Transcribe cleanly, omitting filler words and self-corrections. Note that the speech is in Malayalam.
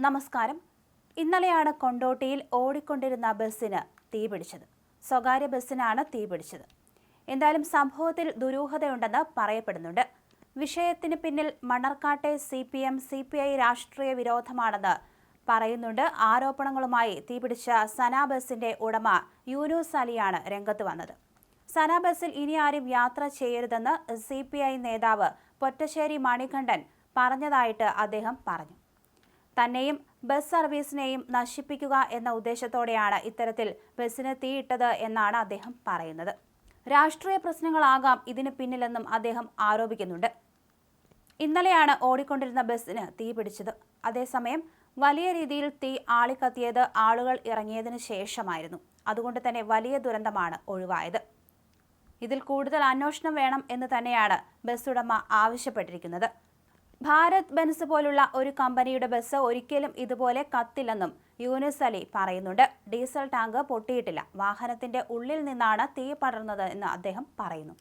നമസ്കാരം. ഇന്നലെയാണ് കൊണ്ടോട്ടിയിൽ ഓടിക്കൊണ്ടിരുന്ന ബസ്സിന് തീപിടിച്ചത്. സ്വകാര്യ ബസ്സിനാണ് തീപിടിച്ചത്. എന്തായാലും സംഭവത്തിൽ ദുരൂഹതയുണ്ടെന്ന് പറയപ്പെടുന്നുണ്ട്. വിഷയത്തിന് പിന്നിൽ മണ്ണർക്കാട്ടെ CPM CPI രാഷ്ട്രീയ വിരോധമാണെന്ന് പറയുന്നുണ്ട്. ആരോപണങ്ങളുമായി തീപിടിച്ച സന ബസിന്റെ ഉടമ യൂനുസ് അലിയാണ് രംഗത്ത് വന്നത്. സന ബസ്സിൽ ഇനി ആരും യാത്ര ചെയ്യരുതെന്ന് CPI നേതാവ് പൊറ്റശ്ശേരി മണികണ്ഠൻ പറഞ്ഞതായിട്ട് അദ്ദേഹം പറഞ്ഞു. തന്നെയും ബസ് സർവീസിനെയും നശിപ്പിക്കുക എന്ന ഉദ്ദേശത്തോടെയാണ് ഇത്തരത്തിൽ ബസ്സിന് തീയിട്ടത് എന്നാണ് അദ്ദേഹം പറയുന്നത്. രാഷ്ട്രീയ പ്രശ്നങ്ങളാകാം ഇതിന് പിന്നിലെന്നും അദ്ദേഹം ആരോപിക്കുന്നുണ്ട്. ഇന്നലെയാണ് ഓടിക്കൊണ്ടിരുന്ന ബസ്സിന് തീ പിടിച്ചത്. അതേസമയം വലിയ രീതിയിൽ തീ ആളിക്കത്തിയത് ആളുകൾ ഇറങ്ങിയതിനു ശേഷമായിരുന്നു. അതുകൊണ്ട് തന്നെ വലിയ ദുരന്തമാണ് ഒഴിവായത്. ഇതിൽ കൂടുതൽ അന്വേഷണം വേണം എന്ന് തന്നെയാണ് ബസ് ഉടമ ആവശ്യപ്പെട്ടിരിക്കുന്നത്. ഭാരത് ബെൻസ് പോലുള്ള ഒരു കമ്പനിയുടെ ബസ് ഒരിക്കലും ഇതുപോലെ കത്തില്ലെന്നും യൂനുസ് അലി പറയുന്നുണ്ട്. ഡീസൽ ടാങ്ക് പൊട്ടിയിട്ടില്ല. വാഹനത്തിന്റെ ഉള്ളിൽ നിന്നാണ് തീ പടർന്നത് എന്ന് അദ്ദേഹം പറയുന്നു.